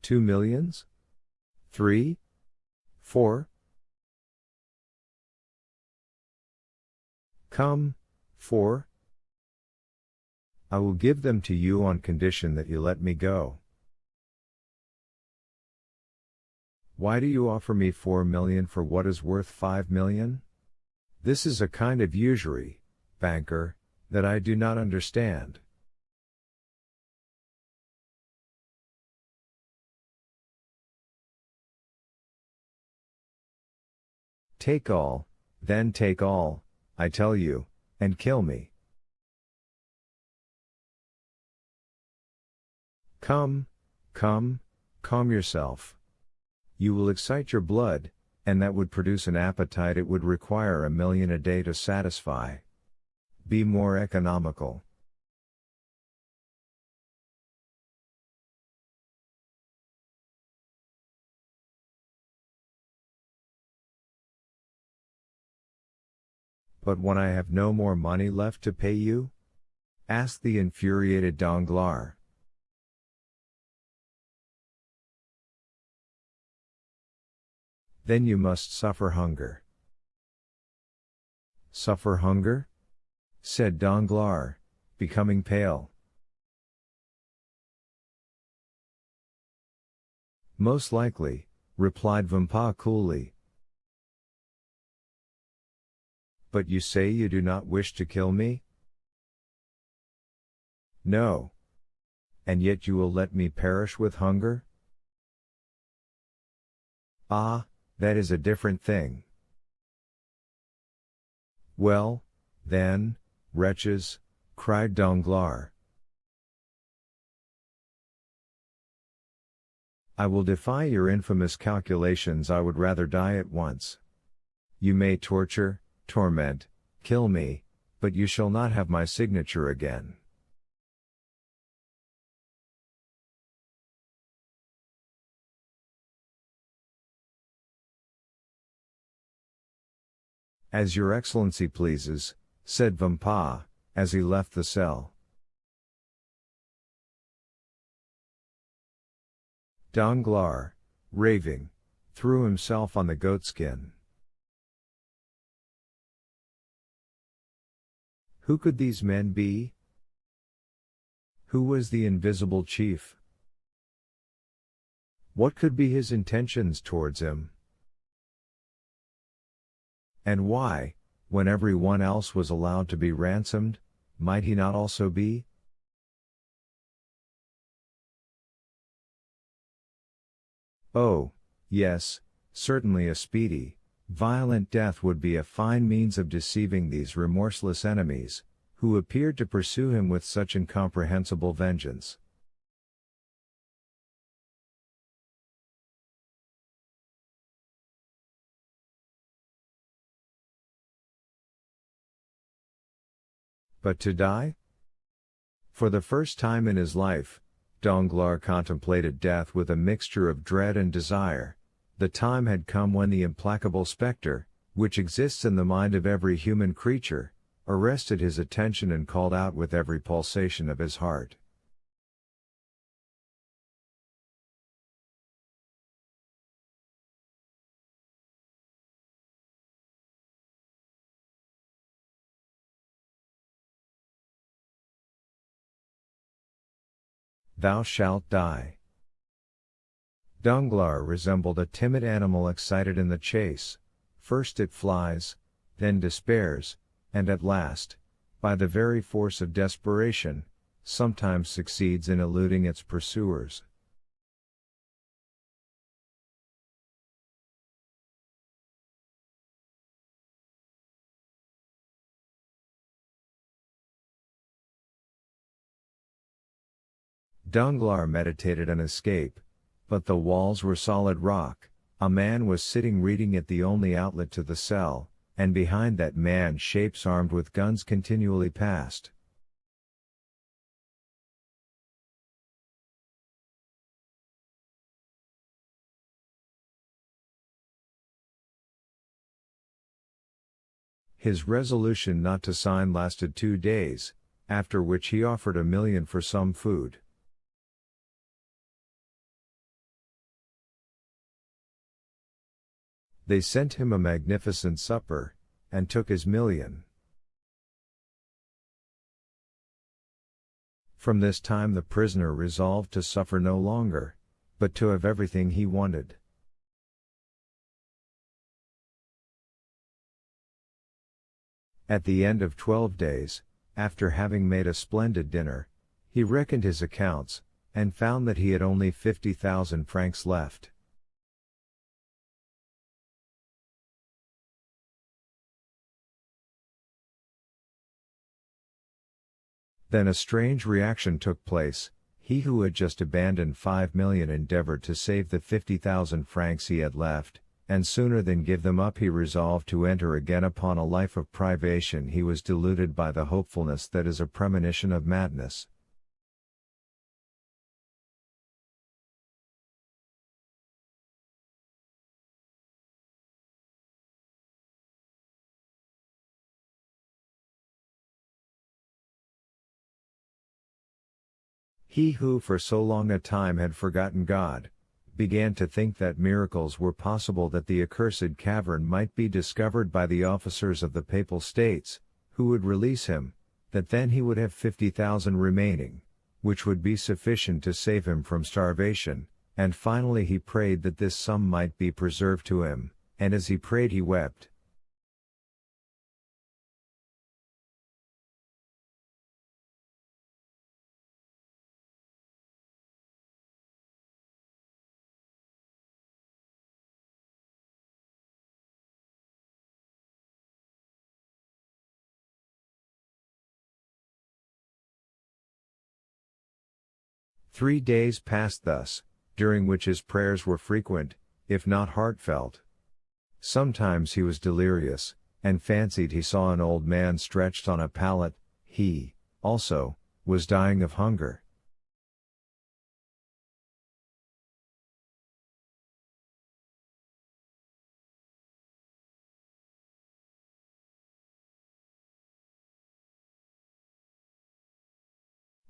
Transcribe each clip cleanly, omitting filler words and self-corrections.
2 millions? 3? 4? Come, 4? I will give them to you on condition that you let me go. Why do you offer me 4 million for what is worth 5 million? This is a kind of usury, banker, that I do not understand. Take all, then take all, I tell you, and kill me. Come, come, calm yourself. You will excite your blood, and that would produce an appetite it would require 1 million a day to satisfy. Be more economical. But when I have no more money left to pay you? Asked the infuriated Danglars. Then you must suffer hunger. Suffer hunger? Said Danglars, becoming pale. Most likely, replied Vampa coolly. But you say you do not wish to kill me? No. And yet you will let me perish with hunger? Ah, that is a different thing. Well, then, wretches, cried Danglars. I will defy your infamous calculations. I would rather die at once. You may torture, torment, kill me, but you shall not have my signature again. As your excellency pleases, said Vampa, as he left the cell. Danglars, raving, threw himself on the goatskin. Who could these men be? Who was the invisible chief? What could be his intentions towards him? And why, when every one else was allowed to be ransomed, might he not also be? Oh, yes, certainly a speedy, violent death would be a fine means of deceiving these remorseless enemies, who appeared to pursue him with such incomprehensible vengeance. But to die? For the first time in his life, Danglars contemplated death with a mixture of dread and desire. The time had come when the implacable spectre, which exists in the mind of every human creature, arrested his attention and called out with every pulsation of his heart. Thou shalt die. Danglars resembled a timid animal excited in the chase. First it flies, then despairs, and at last, by the very force of desperation, sometimes succeeds in eluding its pursuers. Danglars meditated an escape, but the walls were solid rock. A man was sitting reading at the only outlet to the cell, and behind that man shapes armed with guns continually passed. His resolution not to sign lasted 2 days, after which he offered 1 million for some food. They sent him a magnificent supper, and took his million. From this time the prisoner resolved to suffer no longer, but to have everything he wanted. At the end of 12 days, after having made a splendid dinner, he reckoned his accounts, and found that he had only 50,000 francs left. Then a strange reaction took place. He who had just abandoned 5 million endeavored to save the 50,000 francs he had left, and sooner than give them up he resolved to enter again upon a life of privation. He was deluded by the hopefulness that is a premonition of madness. He who for so long a time had forgotten God, began to think that miracles were possible, that the accursed cavern might be discovered by the officers of the Papal States, who would release him, that then he would have 50,000 remaining, which would be sufficient to save him from starvation, and finally he prayed that this sum might be preserved to him, and as he prayed he wept. Three days passed thus, during which his prayers were frequent, if not heartfelt. Sometimes he was delirious, and fancied he saw an old man stretched on a pallet. He, also, was dying of hunger.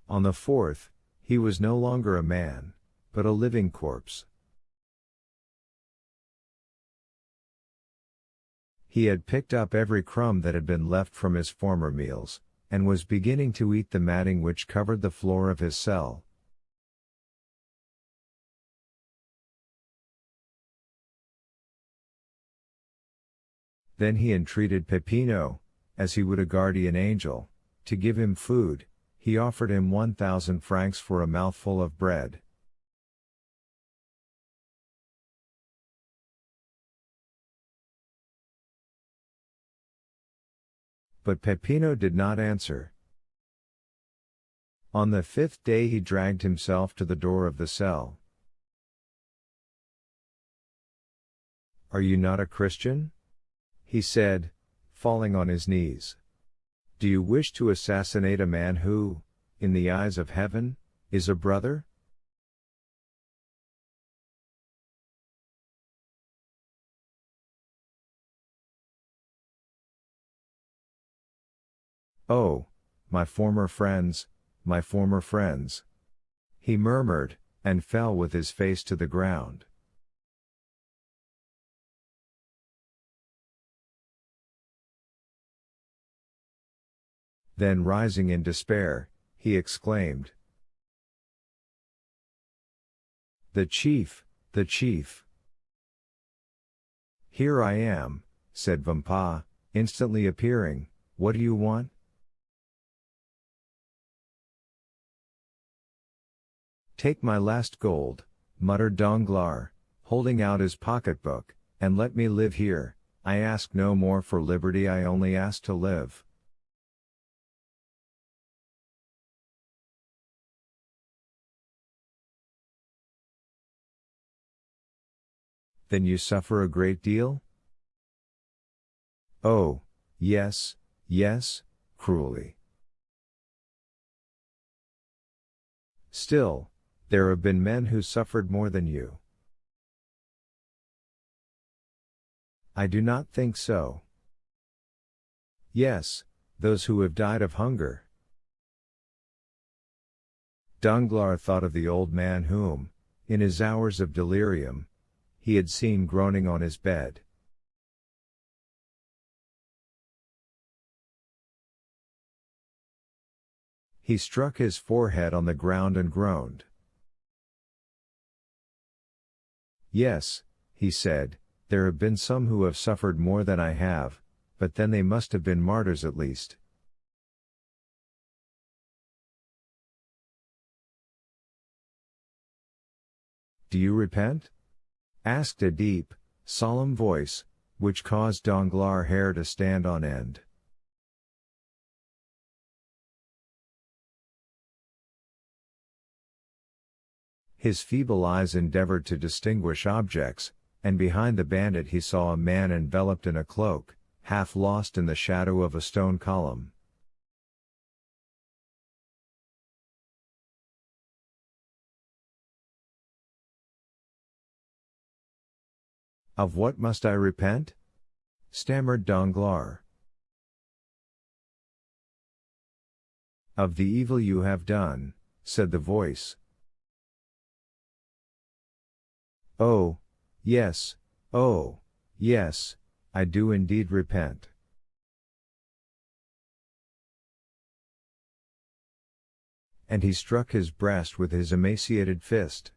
On the fourth, he was no longer a man, but a living corpse. He had picked up every crumb that had been left from his former meals, and was beginning to eat the matting which covered the floor of his cell. Then he entreated Peppino, as he would a guardian angel, to give him food. He offered him 1,000 francs for a mouthful of bread. But Peppino did not answer. On the 5th day he dragged himself to the door of the cell. "Are you not a Christian?" he said, falling on his knees. "Do you wish to assassinate a man who, in the eyes of heaven, is a brother?" "Oh, my former friends, my former friends," he murmured, and fell with his face to the ground. Then rising in despair, he exclaimed, "The chief, the chief!" "Here I am," said Vampa, instantly appearing. "What do you want?" "Take my last gold," muttered Danglars, holding out his pocketbook, "and let me live here. I ask no more for liberty, I only ask to live." "Then you suffer a great deal?" "Oh, yes, yes, cruelly." "Still, there have been men who suffered more than you." "I do not think so." "Yes, those who have died of hunger." Danglars thought of the old man whom, in his hours of delirium, he had seen groaning on his bed. He struck his forehead on the ground and groaned. Yes, he said, there have been some who have suffered more than I have, but then they must have been martyrs at least. Do you repent? Asked a deep, solemn voice, which caused Danglars' hair to stand on end. His feeble eyes endeavored to distinguish objects, and behind the bandit he saw a man enveloped in a cloak, half lost in the shadow of a stone column. Of what must I repent? Stammered Danglars. Of the evil you have done, said the voice. Oh, yes, I do indeed repent. And he struck his breast with his emaciated fist.